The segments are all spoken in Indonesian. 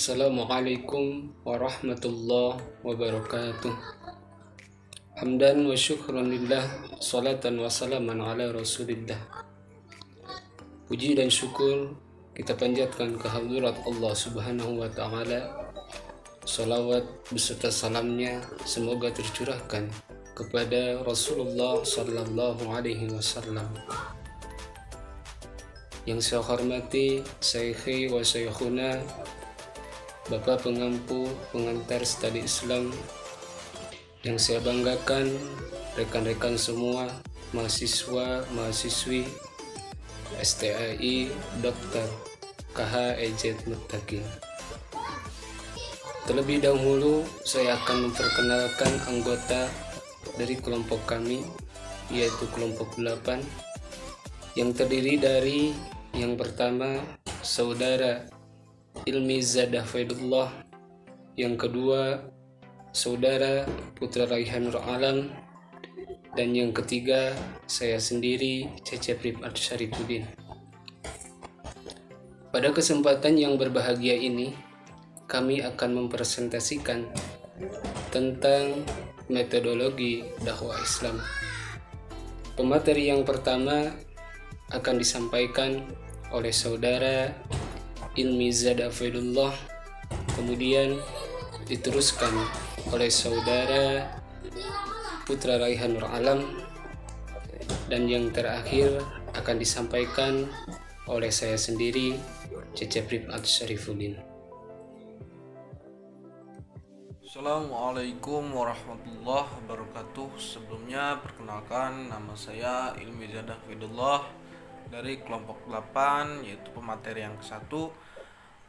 Assalamualaikum warahmatullahi wabarakatuh. Hamdan wa syukran lillah, salatan wa salaman ala rasulillah. Puji dan syukur kita panjatkan kehadirat Allah subhanahu wa ta'ala. Salawat beserta salamnya semoga tercurahkan kepada Rasulullah sallallahu alaihi wasallam. Yang saya hormati Syekhi wa Syekhuna, Bapak pengampu, pengantar studi Islam. Yang saya banggakan rekan-rekan semua, mahasiswa, mahasiswi STAI Dr. KH EZ Muttaqin. Terlebih dahulu saya akan memperkenalkan anggota dari kelompok kami, yaitu kelompok 8, yang terdiri dari yang pertama Saudara Ilmi Zadah Faidullah, yang kedua Saudara Putra Raihan Nur Alam, dan yang ketiga saya sendiri Cecep Rifat Syarifuddin. Pada kesempatan yang berbahagia ini kami akan mempresentasikan tentang metodologi dakwah Islam. Pemateri yang pertama akan disampaikan oleh Saudara Ilmi Zadah Faidullah, kemudian diteruskan oleh Saudara Putra Raihan Nur Alam, dan yang terakhir akan disampaikan oleh saya sendiri Cecep Rifat Syarifuddin. Assalamualaikum warahmatullahi wabarakatuh. Sebelumnya perkenalkan, nama saya Ilmi Zadah Faidullah dari kelompok 8, yaitu pemateri yang ke-1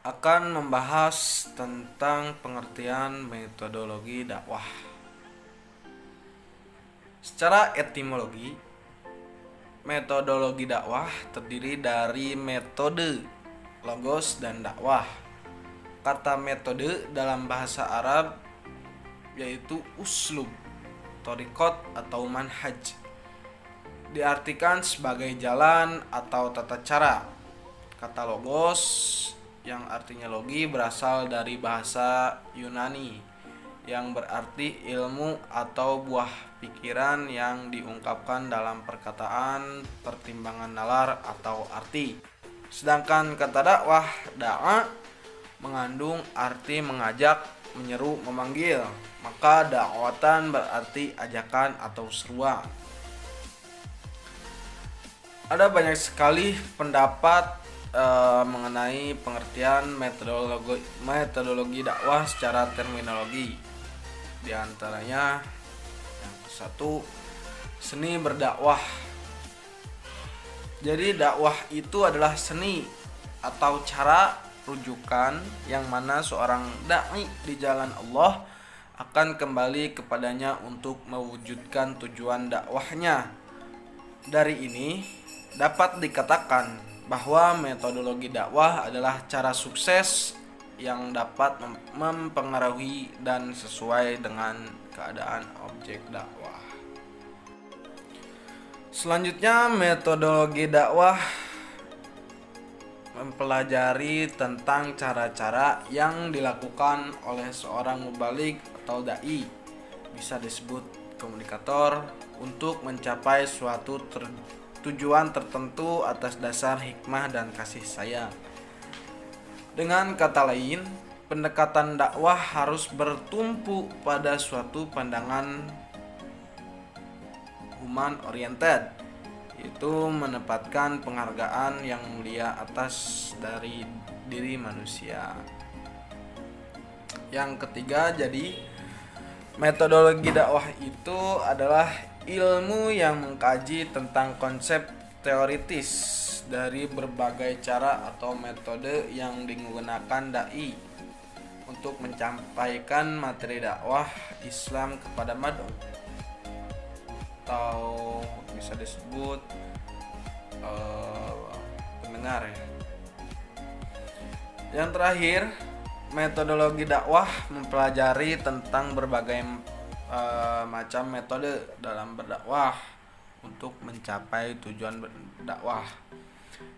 akan membahas tentang pengertian metodologi dakwah. Secara etimologi, metodologi dakwah terdiri dari metode, logos, dan dakwah. Kata metode dalam bahasa Arab yaitu uslub, thariqat atau manhaj. Diartikan sebagai jalan atau tata cara. Kata logos yang artinya logi berasal dari bahasa Yunani yang berarti ilmu atau buah pikiran yang diungkapkan dalam perkataan, pertimbangan nalar atau arti. Sedangkan kata dakwah, da'a, mengandung arti mengajak, menyeru, memanggil. Maka dakwatan berarti ajakan atau seruan. Ada banyak sekali pendapat mengenai pengertian metodologi dakwah secara terminologi. Di antaranya yang ke-1, seni berdakwah. Jadi dakwah itu adalah seni atau cara rujukan yang mana seorang dai di jalan Allah akan kembali kepadanya untuk mewujudkan tujuan dakwahnya. Dari ini dapat dikatakan bahwa metodologi dakwah adalah cara sukses yang dapat mempengaruhi dan sesuai dengan keadaan objek dakwah. Selanjutnya, metodologi dakwah mempelajari tentang cara-cara yang dilakukan oleh seorang mubalik atau dai, bisa disebut komunikator, untuk mencapai suatu tujuan tertentu atas dasar hikmah dan kasih sayang. Dengan kata lain, pendekatan dakwah harus bertumpu pada suatu pandangan human oriented, yaitu menempatkan penghargaan yang mulia atas dari diri manusia. Yang ketiga, jadi metodologi dakwah itu adalah ilmu yang mengkaji tentang konsep teoritis dari berbagai cara atau metode yang digunakan dai untuk menyampaikan materi dakwah Islam kepada mad'u, atau bisa disebut pendengar ya. Yang terakhir, metodologi dakwah mempelajari tentang berbagai macam metode dalam berdakwah untuk mencapai tujuan berdakwah.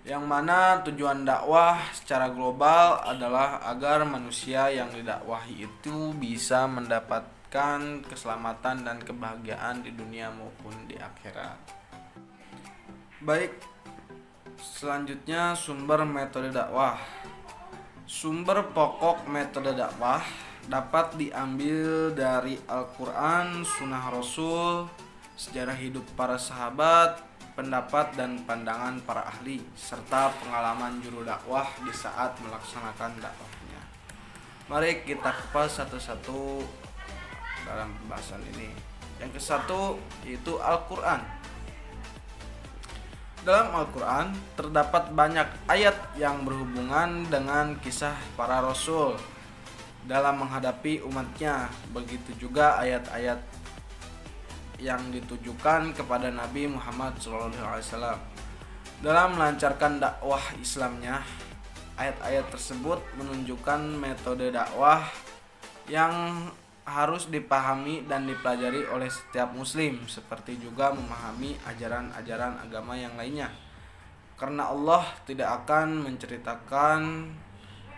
yang mana tujuan dakwah secara global adalah agar manusia yang didakwahi itu bisa mendapatkan keselamatan dan kebahagiaan di dunia maupun di akhirat. Baik, selanjutnya sumber metode dakwah. Sumber pokok metode dakwah dapat diambil dari Al-Quran, Sunnah Rasul, sejarah hidup para sahabat, pendapat dan pandangan para ahli, serta pengalaman juru dakwah di saat melaksanakan dakwahnya. Mari kita kupas satu-satu dalam pembahasan ini. Yang ke satu yaitu Al-Quran. Dalam Al-Quran terdapat banyak ayat yang berhubungan dengan kisah para rasul dalam menghadapi umatnya. Begitu juga ayat-ayat yang ditujukan kepada Nabi Muhammad SAW dalam melancarkan dakwah Islamnya. Ayat-ayat tersebut menunjukkan metode dakwah yang harus dipahami dan dipelajari oleh setiap muslim, seperti juga memahami ajaran-ajaran agama yang lainnya. Karena Allah tidak akan menceritakan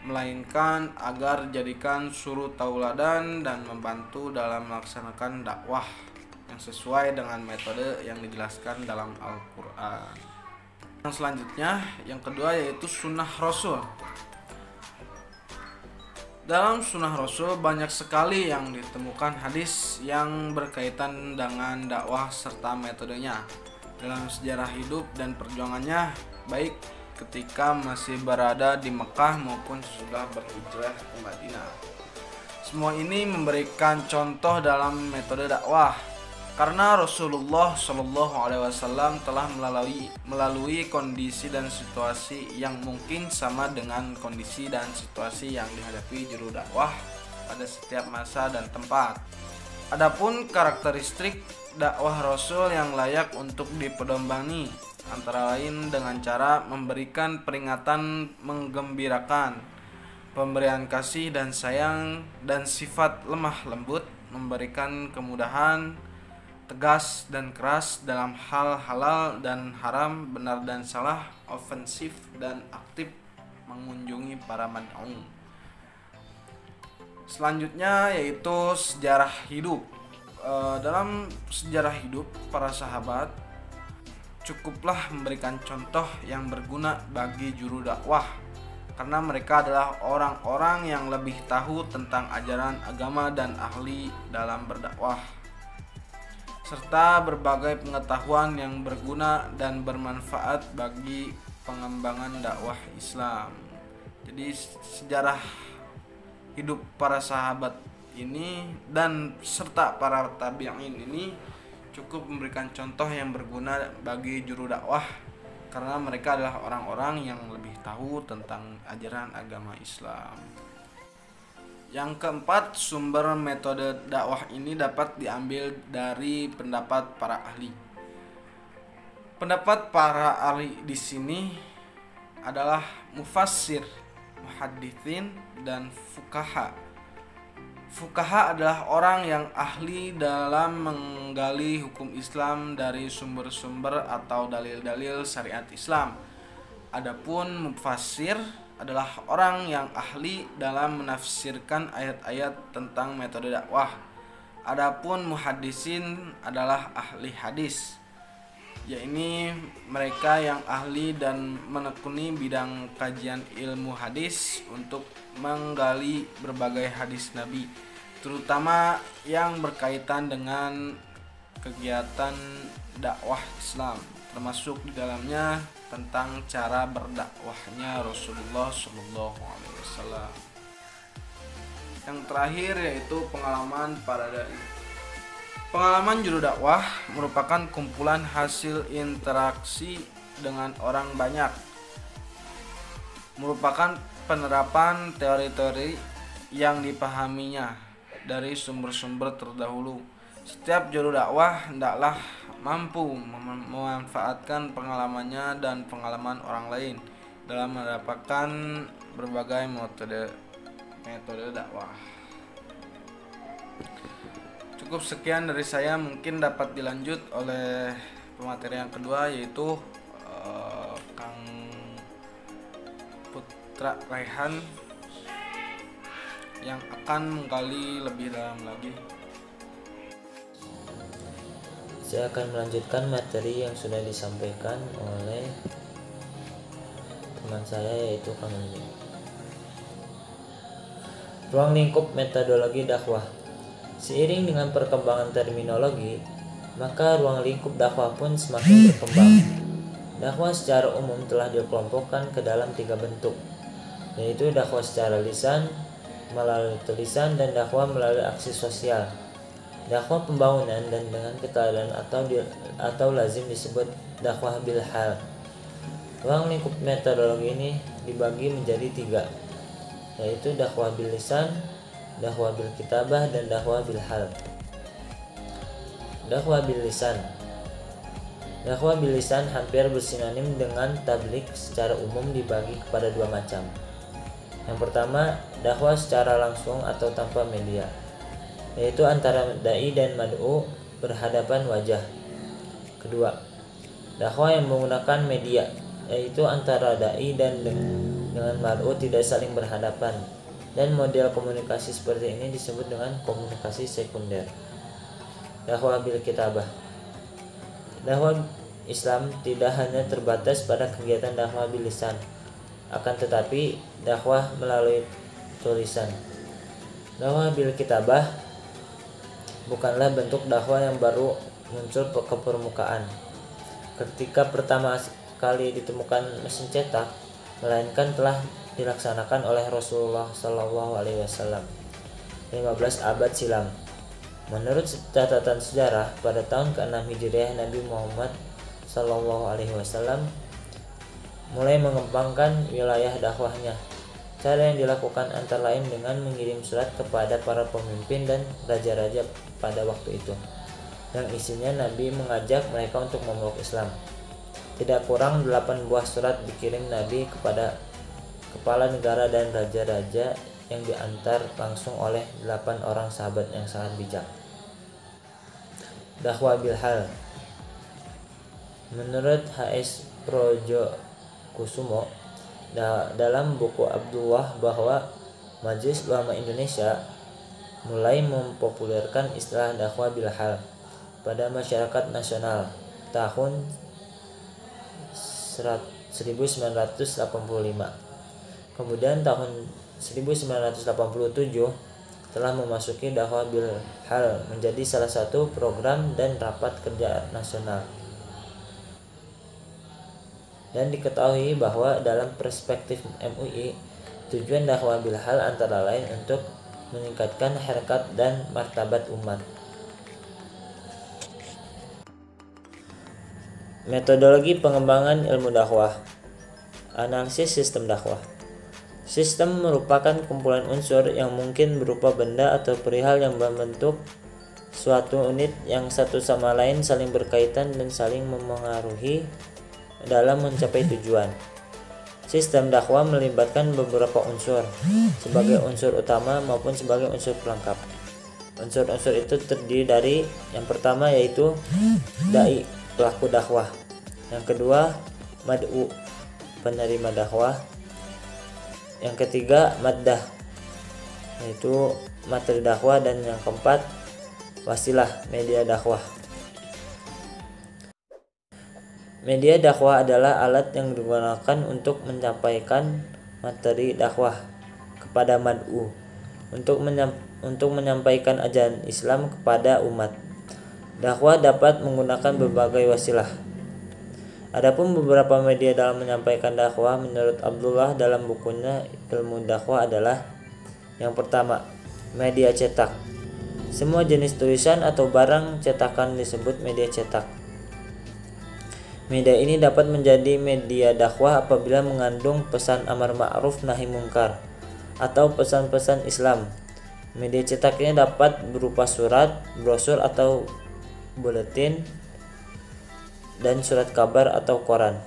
melainkan agar jadikan suri tauladan dan membantu dalam melaksanakan dakwah yang sesuai dengan metode yang dijelaskan dalam Al-Quran. Yang selanjutnya, yang kedua yaitu Sunnah Rasul. Dalam Sunnah Rasul banyak sekali yang ditemukan hadis yang berkaitan dengan dakwah serta metodenya dalam sejarah hidup dan perjuangannya, baik ketika masih berada di Mekah maupun sudah berhijrah ke Madinah. Semua ini memberikan contoh dalam metode dakwah, karena Rasulullah SAW telah melalui kondisi dan situasi yang mungkin sama dengan kondisi dan situasi yang dihadapi juru dakwah pada setiap masa dan tempat. Adapun karakteristik dakwah Rasul yang layak untuk dipedomani antara lain dengan cara memberikan peringatan menggembirakan, pemberian kasih dan sayang, dan sifat lemah lembut, memberikan kemudahan, tegas dan keras dalam hal halal dan haram, benar dan salah, ofensif dan aktif mengunjungi para mad'u. Selanjutnya yaitu sejarah hidup. Dalam sejarah hidup para sahabat cukuplah memberikan contoh yang berguna bagi juru dakwah, karena mereka adalah orang-orang yang lebih tahu tentang ajaran agama dan ahli dalam berdakwah, serta berbagai pengetahuan yang berguna dan bermanfaat bagi pengembangan dakwah Islam. Jadi sejarah hidup para sahabat ini dan serta para tabi'in ini cukup memberikan contoh yang berguna bagi juru dakwah, karena mereka adalah orang-orang yang lebih tahu tentang ajaran agama Islam. Yang keempat, sumber metode dakwah ini dapat diambil dari pendapat para ahli. Pendapat para ahli di sini adalah mufassir, muhadditsin, dan fuqaha. Fuqaha adalah orang yang ahli dalam menggali hukum Islam dari sumber-sumber atau dalil-dalil syariat Islam. Adapun mufassir adalah orang yang ahli dalam menafsirkan ayat-ayat tentang metode dakwah. Adapun muhaddisin adalah ahli hadis, yakni mereka yang ahli dan menekuni bidang kajian ilmu hadis untuk menggali berbagai hadis Nabi, terutama yang berkaitan dengan kegiatan dakwah Islam, termasuk di dalamnya tentang cara berdakwahnya Rasulullah SAW. Yang terakhir yaitu pengalaman para dai. Pengalaman juru dakwah merupakan kumpulan hasil interaksi dengan orang banyak, merupakan penerapan teori-teori yang dipahaminya dari sumber-sumber terdahulu. Setiap juru dakwah hendaklah mampu memanfaatkan pengalamannya dan pengalaman orang lain dalam mendapatkan berbagai metode dakwah. Cukup sekian dari saya, mungkin dapat dilanjut oleh pemateri yang kedua yaitu Kang Putra Raihan yang akan menggali lebih dalam lagi. Saya akan melanjutkan materi yang sudah disampaikan oleh teman saya, yaitu Kang Uli. Ruang lingkup metodologi dakwah. Seiring dengan perkembangan terminologi, maka ruang lingkup dakwah pun semakin berkembang. Dakwah secara umum telah dikelompokkan ke dalam 3 bentuk, yaitu dakwah secara lisan, melalui tulisan, dan dakwah melalui aksi sosial. Dakwah pembangunan dan dengan keteladanan atau lazim disebut dakwah bil hal. Ruang lingkup metodologi ini dibagi menjadi 3, yaitu dakwah bil lisan, dakwah bil kitabah, dan dakwah bil hal. Dakwah bil lisan. Dakwah bil lisan hampir bersinonim dengan tabligh secara umum dibagi kepada 2 macam. Yang pertama, dakwah secara langsung atau tanpa media, yaitu antara dai dan mad'u berhadapan wajah. Kedua, dakwah yang menggunakan media, yaitu antara dai dan dengan mad'u tidak saling berhadapan, dan model komunikasi seperti ini disebut dengan komunikasi sekunder. Dakwah bil kitabah. Dakwah Islam tidak hanya terbatas pada kegiatan dakwah bil lisan, akan tetapi dakwah melalui tulisan. Dakwah bil kitabah bukanlah bentuk dakwah yang baru muncul ke permukaan ketika pertama kali ditemukan mesin cetak, melainkan telah dilaksanakan oleh Rasulullah SAW 15 abad silam. Menurut catatan sejarah, pada tahun ke-6 Hijriah, Nabi Muhammad SAW mulai mengembangkan wilayah dakwahnya. Cara yang dilakukan antara lain dengan mengirim surat kepada para pemimpin dan raja-raja pada waktu itu, yang isinya Nabi mengajak mereka untuk memeluk Islam. Tidak kurang 8 buah surat dikirim Nabi kepada kepala negara dan raja-raja yang diantar langsung oleh 8 orang sahabat yang sangat bijak. Dakwah bil hal. Menurut H.S. Projokusumo dalam buku Abdullah bahwa Majelis Ulama Indonesia mulai mempopulerkan istilah dakwah bil hal pada masyarakat nasional tahun 1985. Kemudian tahun 1987 telah memasuki dakwah bil hal menjadi salah satu program dan rapat kerja nasional. Dan diketahui bahwa dalam perspektif MUI, tujuan dakwah bil hal antara lain untuk meningkatkan harkat dan martabat umat. Metodologi pengembangan ilmu dakwah. Analisis sistem dakwah. Sistem merupakan kumpulan unsur yang mungkin berupa benda atau perihal yang membentuk suatu unit yang satu sama lain saling berkaitan dan saling memengaruhi dalam mencapai tujuan. Sistem dakwah melibatkan beberapa unsur sebagai unsur utama maupun sebagai unsur pelengkap. Unsur-unsur itu terdiri dari yang pertama yaitu dai, pelaku dakwah. Yang kedua, mad'u, penerima dakwah. Yang ketiga, maddah, yaitu materi dakwah. Dan yang keempat, wasilah, media dakwah. Media dakwah adalah alat yang digunakan untuk menyampaikan materi dakwah kepada mad'u untuk menyampaikan ajaran Islam kepada umat. Dakwah dapat menggunakan berbagai wasilah. Adapun beberapa media dalam menyampaikan dakwah menurut Abdullah dalam bukunya Ilmu Dakwah adalah: yang pertama, media cetak. Semua jenis tulisan atau barang cetakan disebut media cetak. Media ini dapat menjadi media dakwah apabila mengandung pesan amar ma'ruf nahi mungkar atau pesan-pesan Islam. Media cetaknya dapat berupa surat, brosur atau buletin, dan surat kabar atau koran.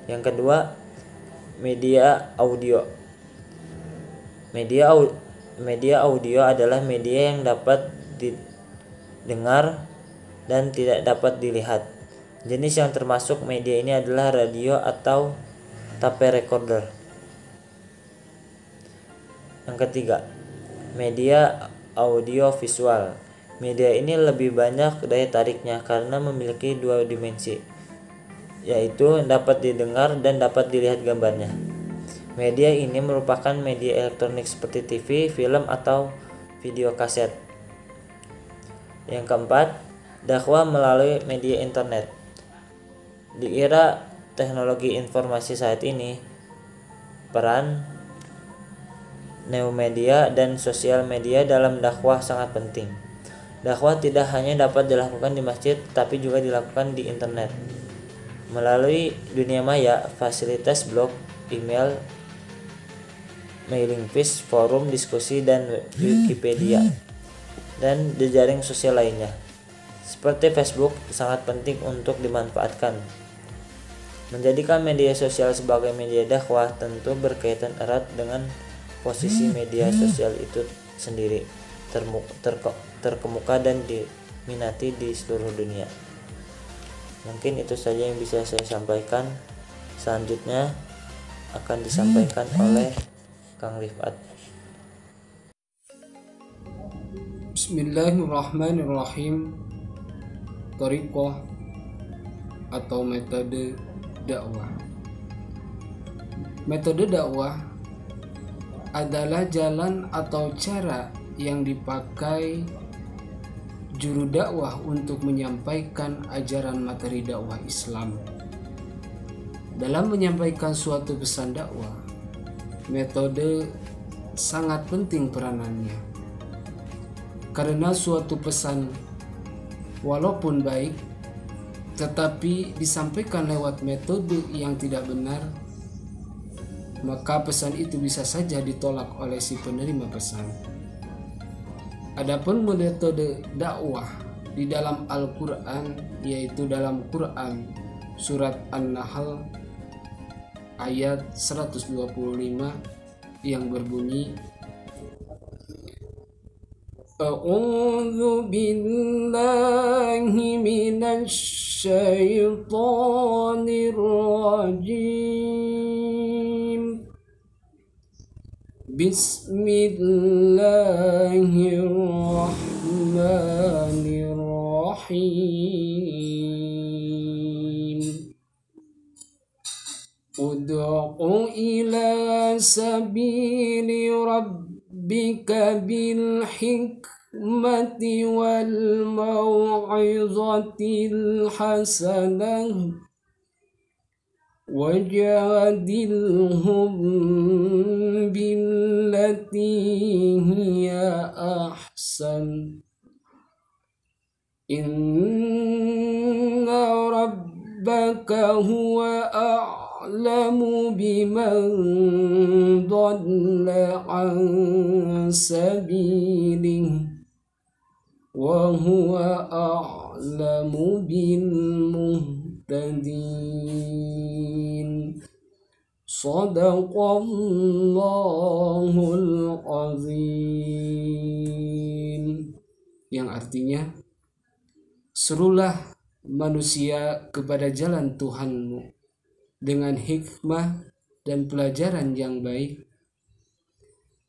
Yang kedua, media audio. Media audio adalah media yang dapat didengar dan tidak dapat dilihat. Jenis yang termasuk media ini adalah radio atau tape recorder. Yang ketiga, media audio visual. Media ini lebih banyak daya tariknya karena memiliki dua dimensi, yaitu dapat didengar dan dapat dilihat gambarnya. Media ini merupakan media elektronik seperti TV, film, atau video kaset. Yang keempat, dakwah melalui media internet. Di era teknologi informasi saat ini, peran neomedia dan sosial media dalam dakwah sangat penting. Dakwah tidak hanya dapat dilakukan di masjid, tapi juga dilakukan di internet. Melalui dunia maya, fasilitas blog, email, mailing list, forum diskusi, dan Wikipedia, dan jejaring sosial lainnya, seperti Facebook, sangat penting untuk dimanfaatkan. Menjadikan media sosial sebagai media dakwah tentu berkaitan erat dengan posisi media sosial itu sendiri terkemuka dan diminati di seluruh dunia. Mungkin itu saja yang bisa saya sampaikan. Selanjutnya akan disampaikan oleh Kang Rifat. Bismillahirrahmanirrahim. Thariqah atau metode dakwah. Metode dakwah adalah jalan atau cara yang dipakai juru dakwah untuk menyampaikan ajaran materi dakwah Islam. Dalam menyampaikan suatu pesan dakwah, metode sangat penting peranannya. Karena suatu pesan walaupun baik, tetapi disampaikan lewat metode yang tidak benar, maka pesan itu bisa saja ditolak oleh si penerima pesan. Adapun metode dakwah di dalam Al-Quran, yaitu dalam Quran surat An-Nahl ayat 125 yang berbunyi, A'udzu billahi minasy syaithanir rajim. Bismillahirrahmanirrahim. Ud'u ila sabili rabbika bil hikmati wal mau'izatil hasanah wajadilhum billati hiya ahsan inna rabbaka huwa a'lamu biman dhalla an sabilihi wa huwa a'lamu bil muhtadin. Shadaqallahul azim. Yang artinya, serulah manusia kepada jalan Tuhanmu dengan hikmah dan pelajaran yang baik,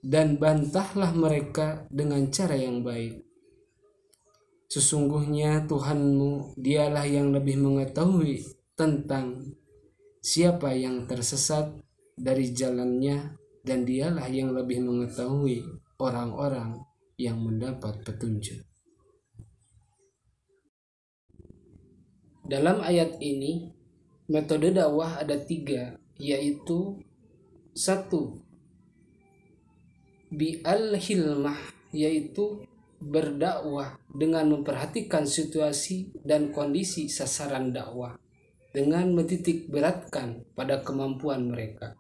dan bantahlah mereka dengan cara yang baik. Sesungguhnya Tuhanmu, dialah yang lebih mengetahui tentang siapa yang tersesat dari jalannya, dan dialah yang lebih mengetahui orang-orang yang mendapat petunjuk. Dalam ayat ini, metode dakwah ada 3, yaitu 1. Bi'al-hilmah, yaitu berdakwah dengan memperhatikan situasi dan kondisi sasaran dakwah, dengan menitik beratkan pada kemampuan mereka,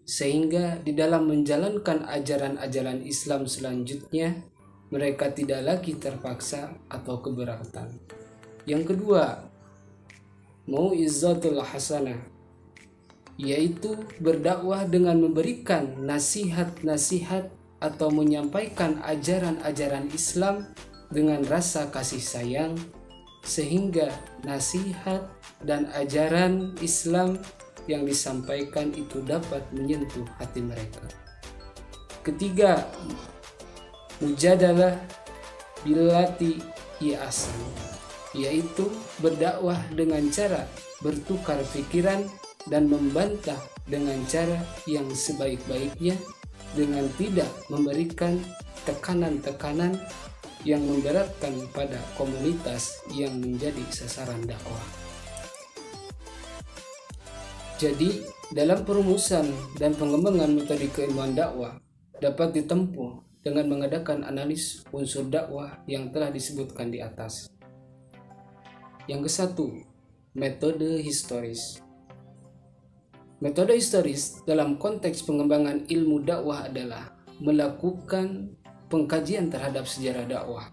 sehingga di dalam menjalankan ajaran-ajaran Islam selanjutnya mereka tidak lagi terpaksa atau keberatan. Yang kedua, mau'izatul hasanah, yaitu berdakwah dengan memberikan nasihat-nasihat atau menyampaikan ajaran-ajaran Islam dengan rasa kasih sayang, sehingga nasihat dan ajaran Islam yang disampaikan itu dapat menyentuh hati mereka. Ketiga, mujadalah billati i'asan, yaitu berdakwah dengan cara bertukar pikiran dan membantah dengan cara yang sebaik-baiknya, dengan tidak memberikan tekanan-tekanan yang memberatkan pada komunitas yang menjadi sasaran dakwah. Jadi, dalam perumusan dan pengembangan metode keilmuan dakwah dapat ditempuh dengan mengadakan analis unsur dakwah yang telah disebutkan di atas. Yang ke-1, metode historis. Metode historis dalam konteks pengembangan ilmu dakwah adalah melakukan pengkajian terhadap sejarah dakwah.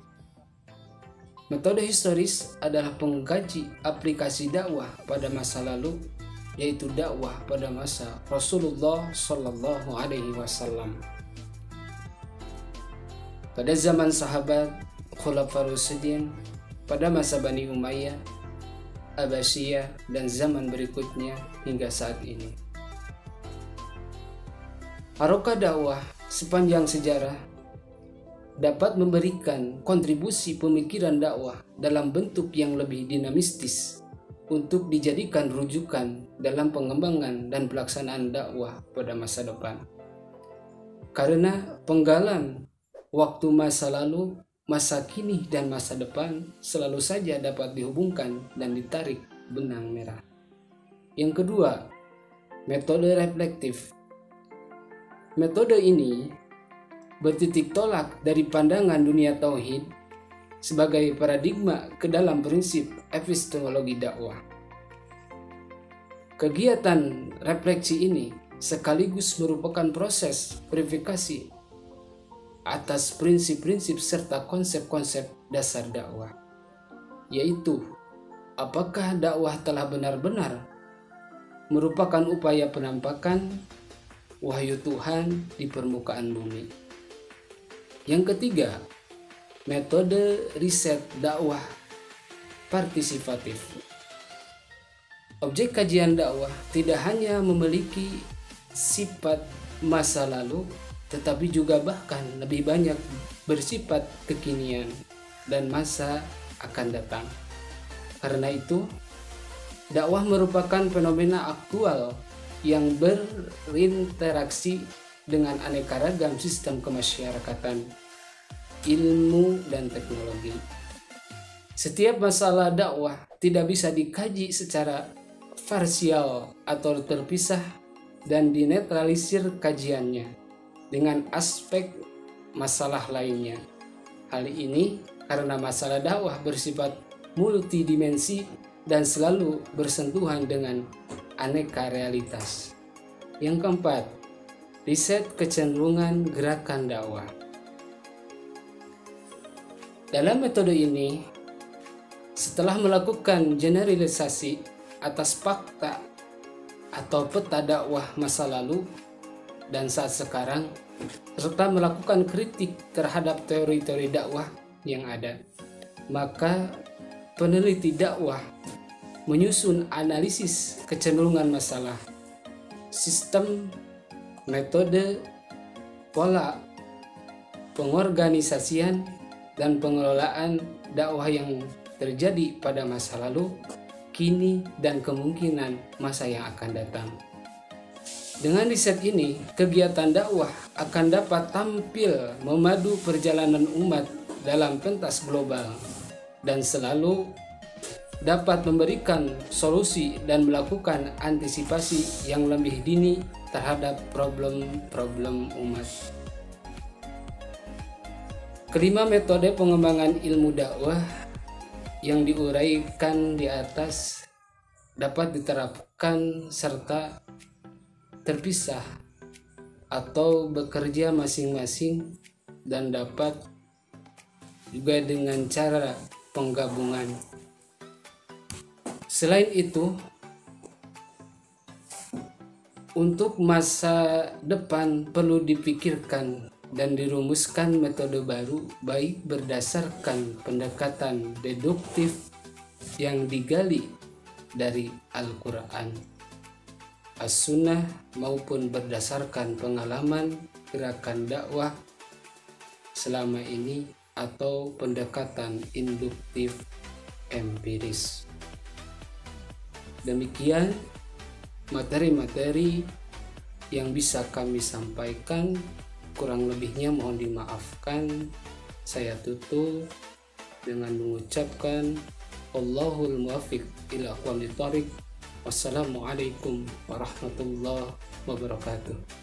Metode historis adalah pengkaji aplikasi dakwah pada masa lalu, yaitu dakwah pada masa Rasulullah Shallallahu Alaihi Wasallam. Pada zaman sahabat, Khulafaur Rasyidin, pada masa Bani Umayyah, Abbasiyah, dan zaman berikutnya hingga saat ini. Harokah dakwah sepanjang sejarah dapat memberikan kontribusi pemikiran dakwah dalam bentuk yang lebih dinamistis untuk dijadikan rujukan dalam pengembangan dan pelaksanaan dakwah pada masa depan. Karena penggalan waktu masa lalu, masa kini, dan masa depan selalu saja dapat dihubungkan dan ditarik benang merah. Yang kedua, metode reflektif. Metode ini bertitik tolak dari pandangan dunia tauhid sebagai paradigma ke dalam prinsip epistemologi dakwah. Kegiatan refleksi ini sekaligus merupakan proses verifikasi atas prinsip-prinsip serta konsep-konsep dasar dakwah, yaitu apakah dakwah telah benar-benar merupakan upaya penampakan wahyu Tuhan di permukaan bumi. Yang ketiga, metode riset dakwah partisipatif. Objek kajian dakwah tidak hanya memiliki sifat masa lalu, tetapi juga bahkan lebih banyak bersifat kekinian dan masa akan datang. Karena itu, dakwah merupakan fenomena aktual yang berinteraksi dengan aneka ragam sistem kemasyarakatan, ilmu, dan teknologi. Setiap masalah dakwah tidak bisa dikaji secara parsial atau terpisah dan dinetralisir kajiannya dengan aspek masalah lainnya. Hal ini karena masalah dakwah bersifat multidimensi dan selalu bersentuhan dengan aneka realitas. Yang keempat, riset kecenderungan gerakan dakwah. Dalam metode ini, setelah melakukan generalisasi atas fakta atau peta dakwah masa lalu dan saat sekarang, serta melakukan kritik terhadap teori-teori dakwah yang ada, maka peneliti dakwah menyusun analisis kecenderungan masalah, sistem, metode, pola pengorganisasian, dan pengelolaan dakwah yang terjadi pada masa lalu, kini, dan kemungkinan masa yang akan datang. Dengan riset ini, kegiatan dakwah akan dapat tampil memadu perjalanan umat dalam pentas global dan selalu dapat memberikan solusi dan melakukan antisipasi yang lebih dini terhadap problem-problem umat. Kelima, metode pengembangan ilmu dakwah yang diuraikan di atas dapat diterapkan serta terpisah atau bekerja masing-masing dan dapat juga dengan cara penggabungan. Selain itu, untuk masa depan perlu dipikirkan dan dirumuskan metode baru, baik berdasarkan pendekatan deduktif yang digali dari Al-Quran, As-Sunnah, maupun berdasarkan pengalaman gerakan dakwah selama ini atau pendekatan induktif empiris. Demikian materi-materi yang bisa kami sampaikan, kurang lebihnya mohon dimaafkan. Saya tutup dengan mengucapkan Allahul muwaffiq ila aqwamit thoriq. Wassalamualaikum warahmatullahi wabarakatuh.